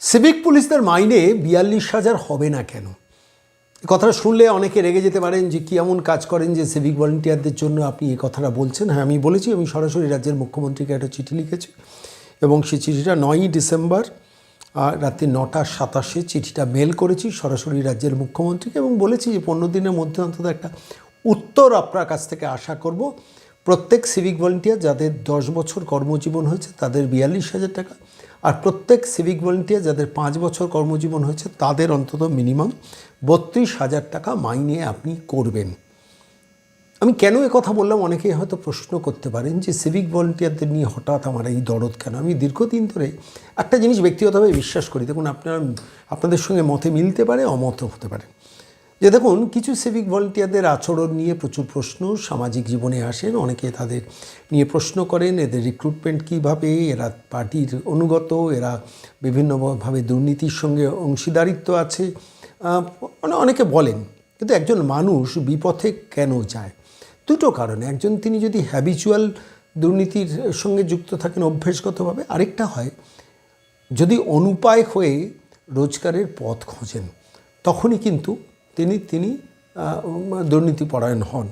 Civic পুলিশদের মাইনে ৪২,০০০ হবে না কেন? কথাটা শুনলে অনেকে রেগে যেতে পারেন যে কী এমন কাজ করেন যে সিভিক ভলেন্টিয়ারদের জন্য আপনি এই কথাটা বলছেন। হ্যাঁ, আমি বলেছি, আমি সরাসরি রাজ্যের মুখ্যমন্ত্রীকে একটা চিঠি লিখেছি এবং সেই চিঠিটা ৯ই ডিসেম্বর রাত্রি ৯টা ২৭ চিঠিটা মেল করেছি সরাসরি রাজ্যের মুখ্যমন্ত্রীকে এবং বলেছি যে ১৫ দিনের মধ্যে অন্তত একটা উত্তর আপনার কাছ থেকে আশা করব। প্রত্যেক সিভিক ভলেন্টিয়ার যাদের ১০ বছর কর্মজীবন হয়েছে তাদের ৪২,০০০ টাকা, আর প্রত্যেক সিভিক ভলেন্টিয়ার যাদের ৫ বছর কর্মজীবন হয়েছে তাদের অন্তত মিনিমাম ৩২,০০০ টাকা মাইনে আপনি করবেন। আমি কেন কথা বললাম, অনেকে হয়তো প্রশ্ন করতে পারেন যে সিভিক ভলেন্টিয়ারদের নিয়ে হঠাৎ আমার এই দরদ কেন। আমি দীর্ঘদিন ধরে একটা জিনিস ব্যক্তিগতভাবে বিশ্বাস করি, দেখুন আপনাদের সঙ্গে মতে মিলতে পারে, অমত হতে পারে, যে দেখুন কিছু সিভিক ভলেন্টিয়ারদের আচরণ নিয়ে প্রচুর প্রশ্ন সামাজিক জীবনে আসেন। অনেকে তাদের নিয়ে প্রশ্ন করেন, এদের রিক্রুটমেন্ট কীভাবে, এরা পার্টির অনুগত, এরা বিভিন্নভাবে দুর্নীতির সঙ্গে অংশীদারিত্ব আছে, অনেকে বলেন। কিন্তু একজন মানুষ বিপথে কেন যায়? দুটো কারণে। একজন, তিনি যদি হ্যাবিচুয়াল দুর্নীতির সঙ্গে যুক্ত থাকেন অভ্যেসগতভাবে, আরেকটা হয় যদি অনুপায় হয়ে রোজগারের পথ খোঁজেন, তখনই কিন্তু তিনি দুর্নীতিপরায়ণ হন।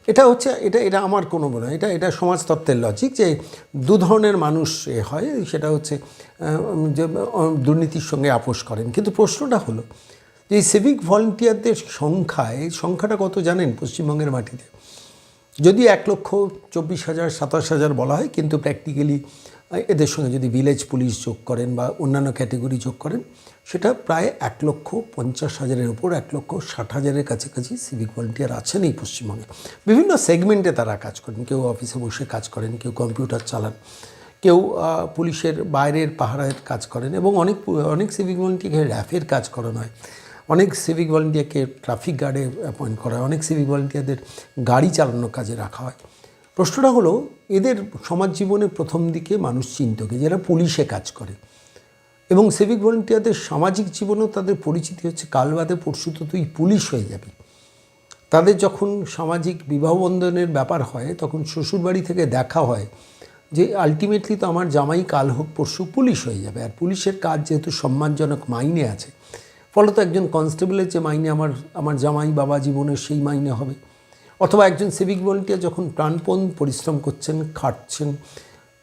এটা হচ্ছে এটা আমার কোনো মনে হয় এটা সমাজতত্ত্বের লজিক যে দু ধরনের মানুষ হয়, সেটা হচ্ছে যে দুর্নীতির সঙ্গে আপোষ করেন। কিন্তু প্রশ্নটা হলো যে এই সিভিক ভলেন্টিয়ারদের সংখ্যাটা কত জানেন পশ্চিমবঙ্গের মাটিতে? যদি ১,২৪,০০০ ২৭,০০০ বলা হয়, কিন্তু প্র্যাকটিক্যালি এদের সঙ্গে যদি ভিলেজ পুলিশ যোগ করেন বা অন্যান্য ক্যাটেগরি যোগ করেন, সেটা প্রায় ১,৫০,০০০-এর উপর ১,৬০,০০০-এর কাছাকাছি সিভিক ভলেন্টিয়ার আছেন এই পশ্চিমবঙ্গে। বিভিন্ন সেগমেন্টে তারা কাজ করেন। কেউ অফিসে বসে কাজ করেন, কেউ কম্পিউটার চালান, কেউ পুলিশের বাইরের পাহারার কাজ করেন এবং অনেক সিভিক ভলেন্টিয়ারকে র্যাফের কাজ করানো হয়, অনেক সিভিক ভলেন্টিয়ারকে ট্রাফিক গার্ডে অ্যাপয়েন্ট করা হয়, অনেক সিভিক ভলেন্টিয়ারদের গাড়ি চালানোর কাজে রাখা হয়। প্রশ্নটা হলো, এদের সমাজ জীবনে প্রথম দিকে মানুষ চিনত কি, যারা পুলিশে কাজ করে, এবং সিভিক ভলেন্টিয়ারদের সামাজিক জীবনেও তাদের পরিচিতি হচ্ছে কাল বাদে পরশু তো তুই পুলিশ হয়ে যাবি। তাদের যখন সামাজিক বিবাহ বন্ধনের ব্যাপার হয়, তখন শ্বশুরবাড়ি থেকে দেখা হয় যে আলটিমেটলি তো আমার জামাই কাল হোক পরশু পুলিশ হয়ে যাবে, আর পুলিশের কাজ যেহেতু সম্মানজনক মাইনে আছে, ফলত একজন কনস্টেবলের যে মাইনে আমার জামাই বাবা জীবনের সেই মাইনে হবে। অথবা একজন সিভিক ভলেন্টিয়ার যখন প্রাণপণ পরিশ্রম করছেন, খাটছেন,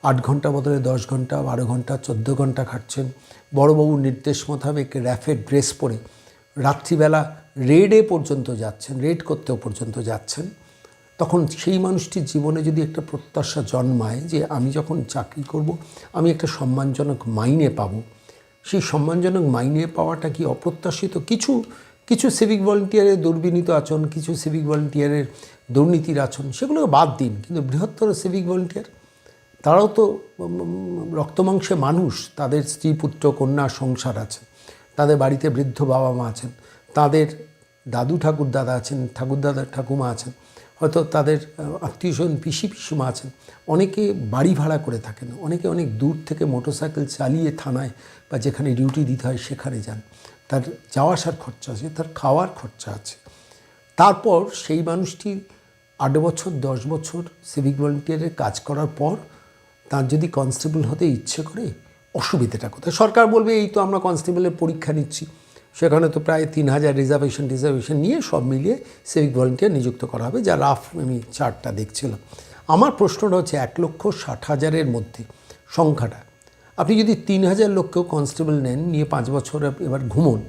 ৮ ঘন্টা বদলে 10 ঘন্টা, 12 ঘন্টা, 14 ঘন্টা খাটছেন, বড়োবাবুর নির্দেশ মোতাবেক র্যাফের ড্রেস পরে রাত্রিবেলা রেড করতেও পর্যন্ত যাচ্ছেন, তখন সেই মানুষটির জীবনে যদি একটা প্রত্যাশা জন্মায় যে আমি যখন চাকরি করব আমি একটা সম্মানজনক মাইনে পাবো, সেই সম্মানজনক মাইনে পাওয়াটা কি অপ্রত্যাশিত? কিছু সিভিক ভলেন্টিয়ারের দুর্বিনীত আচরণ, কিছু সিভিক ভলেন্টিয়ারের দুর্নীতির আচরণ, সেগুলো বাদ দিন, কিন্তু বৃহত্তর সিভিক ভলেন্টিয়ার তারাও তো রক্তমাংসে মানুষ, তাদের স্ত্রী পুত্র কন্যা সংসার আছে, তাদের বাড়িতে বৃদ্ধ বাবা মা আছেন, তাদের দাদু ঠাকুরদাদা আছেন, ঠাকুরদাদা ঠাকুমা আছেন, হয়তো তাদের আত্মীয়স্বজন পিসিমা আছেন, অনেকে বাড়ি ভাড়া করে থাকেন, অনেকে অনেক দূর থেকে মোটরসাইকেল চালিয়ে থানায় বা যেখানে ডিউটি দিতে হয় সেখানে যান, তার যাওয়া আসার খরচা আছে, তার খাওয়ার খরচা আছে। তারপর সেই মানুষটি ৮ বছর ১০ বছর সিভিক ভলেন্টিয়ারের কাজ করার পর তার যদি কনস্টেবল হতে ইচ্ছে করে, অসুবিধাটা কোথায়? সরকার বলবে এই তো আমরা কনস্টেবলের পরীক্ষা নিচ্ছি, সেখানে তো প্রায় ৩,০০০ রিজার্ভেশন নিয়ে সব মিলিয়ে সিভিক ভলেন্টিয়ার নিযুক্ত করা হবে, যা রাফ আমি চার্টটা দেখছিলাম। আমার প্রশ্নটা হচ্ছে ১,৬০,০০০-এর মধ্যে সংখ্যাটা, আপনি যদি ৩,০০০ লোককেও কনস্টেবল নেন, নিয়ে ৫ বছর এবার ঘুমন,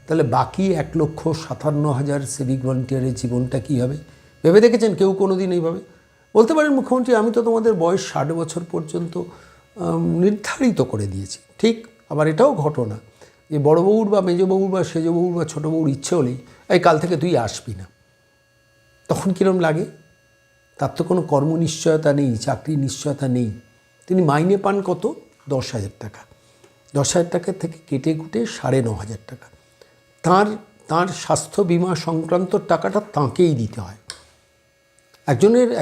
তাহলে বাকি ১,৫৭,০০০ সিভিক ভলেন্টিয়ারের জীবনটা কী হবে? ভেবে দেখেছেন কেউ কোনো দিন এইভাবে? বলতে পারেন মুখ্যমন্ত্রী আমি তো তোমাদের বয়স ৬০ বছর পর্যন্ত নির্ধারিত করে দিয়েছি, ঠিক। আবার এটাও ঘটনা যে বড়োবাবুর বা মেজবাবুর বা সেজবাবুর বা ছোটোবাবুর ইচ্ছে হলেই এই কাল থেকে তুই আসবি না, তখন কীরকম লাগে? তার তো কোনো কর্মনিশ্চয়তা নেই, চাকরির নিশ্চয়তা নেই। তিনি মাইনে পান কত? ১০,০০০ টাকা। ১০,০০০ টাকা থেকে কেটে কুটে ৯,৫০০ টাকা। তার স্বাস্থ্য বিমা সংক্রান্ত টাকাটা তাঁকেই দিতে হয়।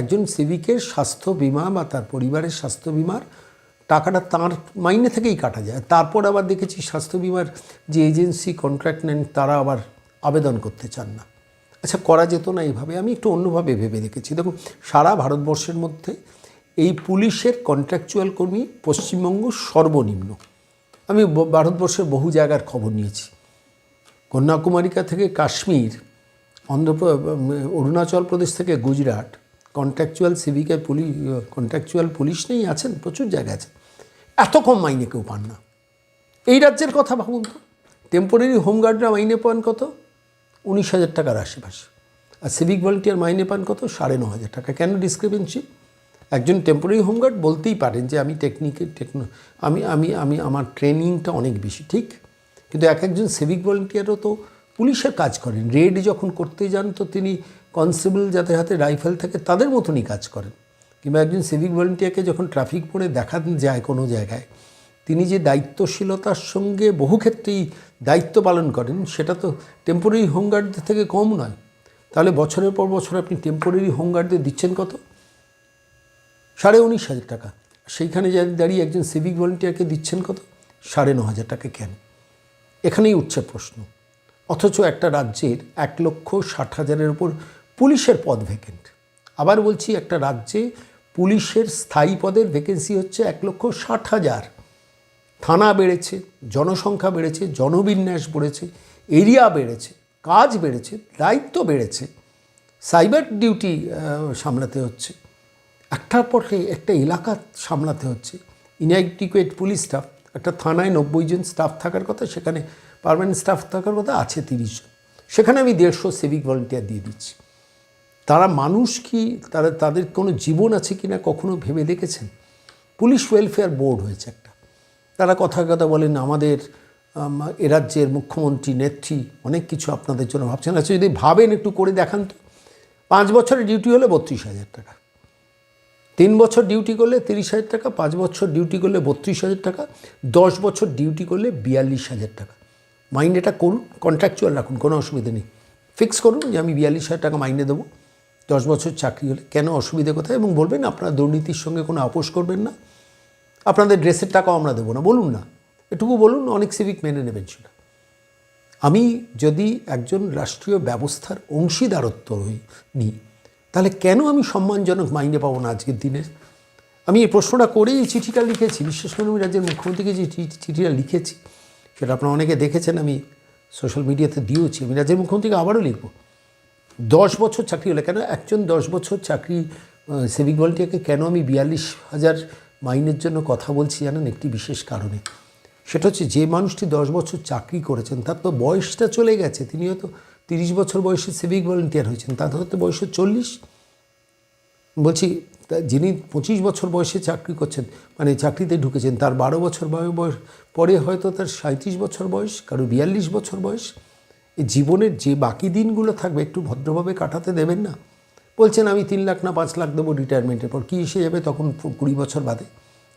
একজন সিভিকের স্বাস্থ্য বিমা বা তার পরিবারের স্বাস্থ্য বিমার টাকাটা তার মাইনে থেকেই কাটা যায়। তারপর আবার দেখেছি স্বাস্থ্য বিমার যে এজেন্সি কন্ট্রাক্ট নেন তারা আবার আবেদন করতে চান না। আচ্ছা, করা যেত না এইভাবে? আমি একটু অন্যভাবে ভেবে দেখেছি। দেখুন, সারা ভারতবর্ষের মধ্যে এই পুলিশের কন্ট্রাকচুয়াল কর্মী পশ্চিমবঙ্গ সর্বনিম্ন। আমি ভারতবর্ষের বহু জায়গার খবর নিয়েছি। কন্যাকুমারিকা থেকে কাশ্মীর, অরুণাচল প্রদেশ থেকে গুজরাট, কন্ট্রাকচুয়াল পুলিশ নেই, আছেন প্রচুর জায়গা আছে, এত কম মাইনে কেউ পান না। এই রাজ্যের কথা ভাবুন তো, টেম্পোরারি হোমগার্ডরা মাইনে পান কত? 19,000 টাকার আশেপাশে, আর সিভিক ভলেন্টিয়ার মাইনে পান কত? 9,500 টাকা। কেন ডিসক্রিপেন্সি? একজন টেম্পোরারি হোমগার্ড বলতেই পারেন যে আমি আমার ট্রেনিংটা অনেক বেশি, ঠিক, কিন্তু একজন সিভিক ভলেন্টিয়ারও তো পুলিশের কাজ করেন। রেড যখন করতে যান তো তিনি কনস্টেবল যাদের হাতে রাইফেল থাকে তাদের মতনই কাজ করেন। কিংবা একজন সিভিক ভলেন্টিয়ারকে যখন ট্রাফিক মোড়ে দেখা যায় কোনো জায়গায়, তিনি যে দায়িত্বশীলতার সঙ্গে বহু ক্ষেত্রেই দায়িত্ব পালন করেন, সেটা তো টেম্পোরারি হোমগার্ডদের থেকে কম নয়। তাহলে বছরের পর বছর আপনি টেম্পোরারি হোমগার্ডদের দিচ্ছেন কত? 19,500 টাকা। সেইখানে দাঁড়িয়ে একজন সিভিক ভলেন্টিয়ারকে দিচ্ছেন কত? 9,500 টাকা। কেন? এখানেই উঠছে প্রশ্ন। অথচ একটা রাজ্যের 1,60,000-এর উপর পুলিশের পদ ভ্যাকেন্ট। আবার বলছি, একটা রাজ্যে পুলিশের স্থায়ী পদের ভ্যাকেন্সি হচ্ছে 1,60,000। থানা বেড়েছে, জনসংখ্যা বেড়েছে, জনবিন্যাস বেড়েছে, এরিয়া বেড়েছে, কাজ বেড়েছে, দায়িত্ব বেড়েছে, সাইবার ডিউটি সামলাতে হচ্ছে, একটার পর একটা এলাকা সামলাতে হচ্ছে, ইনঅ্যাডিকুয়েট পুলিশ স্টাফ। একটা থানায় 90 জন স্টাফ থাকার কথা, সেখানে পার্মানেন্ট স্টাফ থাকার কথা আছে 30 জন, সেখানে আমি 150 সিভিক ভলেন্টিয়ার দিয়ে দিচ্ছি। তারা মানুষ কি, তাদের কোনো জীবন আছে কি না কখনো ভেবে দেখেছেন? পুলিশ ওয়েলফেয়ার বোর্ড হয়েছে একটা, তারা কথা বলেন আমাদের এ রাজ্যের মুখ্যমন্ত্রী নেত্রী অনেক কিছু আপনাদের জন্য ভাবছেন। আচ্ছা, যদি ভাবেন একটু করে দেখান তো। 5 বছরের ডিউটি হলে 32,000 টাকা, 3 বছর ডিউটি করলে 30,000 টাকা, 5 বছর ডিউটি করলে 32,000 টাকা, 10 বছর ডিউটি করলে 42,000 টাকা। মাইনেটা করুন, কন্ট্রাকচুয়াল রাখুন, কোনো অসুবিধা নেই। ফিক্স করুন যে আমি 42,000 টাকা মাইনে দেবো 10 বছর চাকরি হলে। কেন অসুবিধে কোথায়? এবং বলবেন আপনারা দুর্নীতির সঙ্গে কোনো আপোষ করবেন না, আপনাদের ড্রেসের টাকাও আমরা দেবো না, বলুন না, এটুকু বলুন, অনেক সিভিক মেনে নেবেন সেটা। আমি যদি একজন রাষ্ট্রীয় ব্যবস্থার অংশীদারত্ব নিই, তাহলে কেন আমি সম্মানজনক মাইনে পাবো না আজকের দিনে? আমি এই প্রশ্নটা করেই চিঠিটা লিখেছি। বিশেষ করে আমি রাজ্যের মুখ্যমন্ত্রীকে যে চিঠিটা লিখেছি সেটা আপনারা অনেকে দেখেছেন, আমি সোশ্যাল মিডিয়াতে দিয়েছি। আমি রাজ্যের মুখ্যমন্ত্রীকে আবারও লিখব, 10 বছর চাকরি হলে কেন একজন 10 বছর চাকরি সিভিক ভলেন্টিয়ারকে কেন আমি 42,000 মাইনের জন্য কথা বলছি জানেন? একটি বিশেষ কারণে। সেটা হচ্ছে, যে মানুষটি 10 বছর চাকরি করেছেন তার তো বয়সটা চলে গেছে, তিনি হয়তো 30 বছর বয়সে সিভিক ভলেন্টিয়ার হয়েছেন, তার হয়তো বয়স 40। বলছি, যিনি 25 বছর বয়সে চাকরি করছেন, মানে চাকরিতে ঢুকেছেন, তার 12 বছর বয়স পরে হয়তো তার 37 বছর বয়স, কারো 42 বছর বয়স। এই জীবনের যে বাকি দিনগুলো থাকবে একটু ভদ্রভাবে কাটাতে দেবেন না? বলছেন আমি 3 লাখ না 5 লাখ দেবো রিটায়ারমেন্টের পর, কী এসে যাবে তখন 20 বছর বাদে?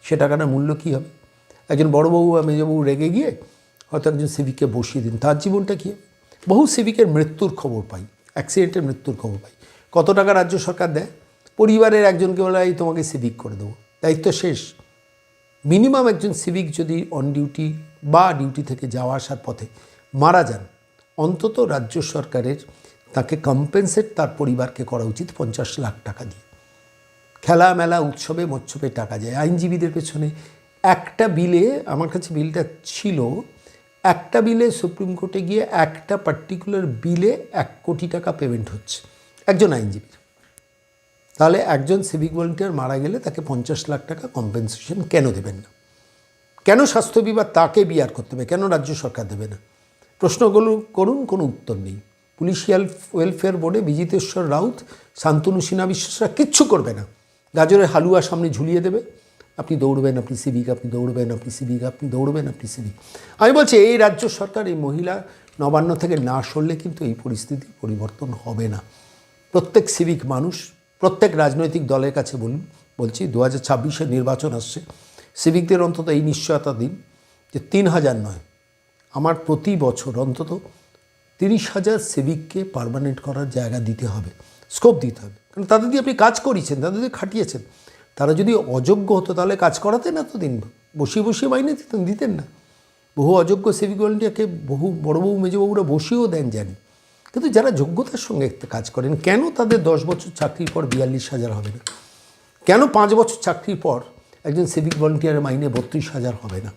সে টাকাটার মূল্য কী হবে? একজন বড়োবাবু বা মেজবাবু রেগে গিয়ে হয়তো একজন সিভিককে বসিয়ে দিন, তার জীবনটা কী হবে? বহু সিভিকের মৃত্যুর খবর পাই, অ্যাক্সিডেন্টের মৃত্যুর খবর পাই। কত টাকা রাজ্য সরকার দেয়? পরিবারের একজনকে বলে এই তোমাকে সিভিক করে দেবো, দায়িত্ব শেষ। মিনিমাম একজন সিভিক যদি অন ডিউটি বা ডিউটি থেকে যাওয়া আসার পথে মারা যান, অন্তত রাজ্য সরকারের তাকে কম্পেনসেট তার পরিবারকে করা উচিত 50 লাখ টাকা দিয়ে। খেলা মেলা উৎসবে মৎসবে টাকা যায়। আইনজীবীদের পেছনে একটা বিলে, আমার কাছে বিলটা ছিল, একটা বিলে সুপ্রিম কোর্টে গিয়ে একটা পার্টিকুলার বিলে 1 কোটি টাকা পেমেন্ট হচ্ছে একজন আইনজীবীর। তাহলে একজন সিভিক ভলেন্টিয়ার মারা গেলে তাকে 50 লাখ টাকা কম্পেনসেশন কেন দেবেন না? কেন স্বাস্থ্য বিমা তাকে বিয়ার করতে হবে? কেন রাজ্য সরকার দেবে না? প্রশ্নগুলো করুন, কোনো উত্তর নেই। পুলিশিয়াল ওয়েলফেয়ার বোর্ডে বিজিতেশ্বর রাউত, শান্তনু সিনহা বিশ্বাসরা কিচ্ছু করবে না। গাজরের হালুয়া সামনে ঝুলিয়ে দেবে, আপনি দৌড়বেন, আপনি সিভিক, আপনি দৌড়বেন, আপনি সিভিক, আপনি দৌড়বেন, আপনি সিভিক। আমি বলছি, এই রাজ্য সরকার, এই মহিলা নবান্ন থেকে না সরলে কিন্তু এই পরিস্থিতি পরিবর্তন হবে না। প্রত্যেক সিভিক মানুষ, প্রত্যেক রাজনৈতিক দলের কাছে বলছি 2026-এর নির্বাচন আসছে, সিভিকদের অন্তত এই নিশ্চয়তা দিন যে 3,000 নয়, আমার প্রতি বছর অন্তত 30,000 সিভিককে পার্মানেন্ট করার জায়গা দিতে হবে, স্কোপ দিতে হবে। কারণ তাদের দিয়ে আপনি কাজ করিয়েছেন, তাদের দিয়ে খাটিয়েছেন। তারা যদি অযোগ্য হতো তাহলে কাজ করাতেন না, তো দিন বসিয়ে মাইনে দিতেন না। বহু অযোগ্য সিভিক ভলেন্টিয়ারকে বহু বড়োবাবু মেজবাবুরা বসিয়েও দেন জানি। কিন্তু যারা যোগ্যতার সঙ্গে কাজ করেন, কেন তাদের 10 বছর চাকরির পর 42,000 হবে না? কেন 5 বছর চাকরির পর একজন সিভিক ভলেন্টিয়ারের মাইনে 32,000 হবে না?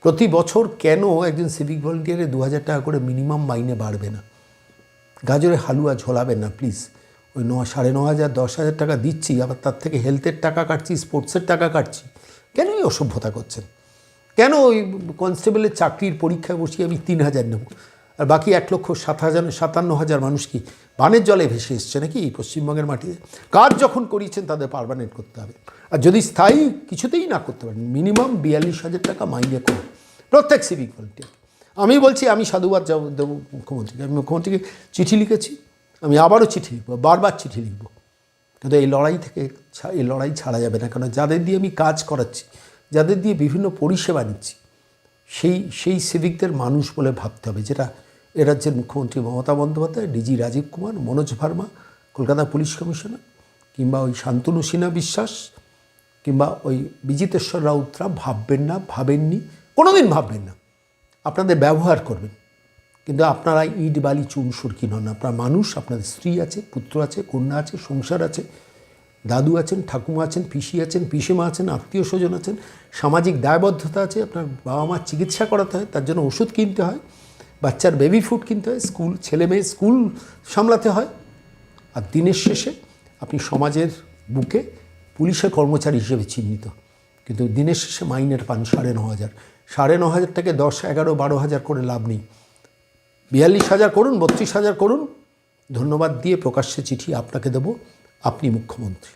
প্রতি বছর কেন একজন সিভিক ভলেন্টিয়ারের 2000 টাকা করে মিনিমাম মাইনে বাড়বে না? গাজরে হালুয়া ঝোলাবেন না প্লিজ। ওই 9,500 10,000 টাকা দিচ্ছি, আবার তার থেকে হেলথের টাকা কাটছি, স্পোর্টসের টাকা কাটছি, কেন এই অসভ্যতা করছেন? কেন ওই কনস্টেবলের চাকরির পরীক্ষায় বসিয়ে আমি 3,000 নেব, আর বাকি 1,57,000 মানুষ কি বানের জলে ভেসে এসছে নাকি পশ্চিমবঙ্গের মাটিতে? কাজ যখন করিয়েছেন তাদের পার্মানেন্ট করতে হবে, আর যদি স্থায়ী কিছুতেই না করতে পারেন মিনিমাম 42,000 টাকা মাইনে করুন প্রত্যেক সিভিক ভলেন্টিয়ার। আমি বলছি, আমি সাধুবাদ দেবো মুখ্যমন্ত্রীকে। আমি মুখ্যমন্ত্রীকে চিঠি লিখেছি, আমি আবারও চিঠি লিখব, বারবার চিঠি লিখব, কিন্তু এই লড়াই ছাড়া যাবে না। কারণ যাদের দিয়ে আমি কাজ করাচ্ছি, যাদের দিয়ে বিভিন্ন পরিষেবা নিচ্ছি, সেই সিভিকদের মানুষ বলে ভাবতে হবে, যেটা এ রাজ্যের মুখ্যমন্ত্রী মমতা বন্দ্যোপাধ্যায়, DG Rajeev Kumar, Manoj Verma, Kolkata police commissioner, কিংবা ওই শান্তনু সিনহা বিশ্বাস, কিংবা ওই বিজিতেশ্বর রাউতরা ভাববেন না, ভাবেননি, কোনোদিন ভাববেন না। আপনাদের ব্যবহার করবেন, কিন্তু আপনারা ইট বালি চুন সুরকি নন। আপনার মানুষ, আপনাদের স্ত্রী আছে, পুত্র আছে, কন্যা আছে, সংসার আছে, দাদু আছেন, ঠাকুমা আছেন, পিসি আছেন, পিসেমা আছেন, আত্মীয় স্বজন আছেন, সামাজিক দায়বদ্ধতা আছে। আপনার বাবা মার চিকিৎসা করাতে হয়, তার জন্য ওষুধ কিনতে হয়, বাচ্চার বেবি ফুড কিনতে হয়, ছেলে মেয়ে স্কুল সামলাতে হয়। আর দিনের শেষে আপনি সমাজের বুকে পুলিশের কর্মচারী হিসেবে চিহ্নিত, কিন্তু দিনের শেষে মাইনের পান 9,500। 9,500 থেকে 10, 11, 12,000 করে লাভ নেই। 42,000 করুন, 32,000 করুন, ধন্যবাদ দিয়ে প্রকাশ্যে চিঠি আপনাকে দেব, আপনি মুখ্যমন্ত্রী।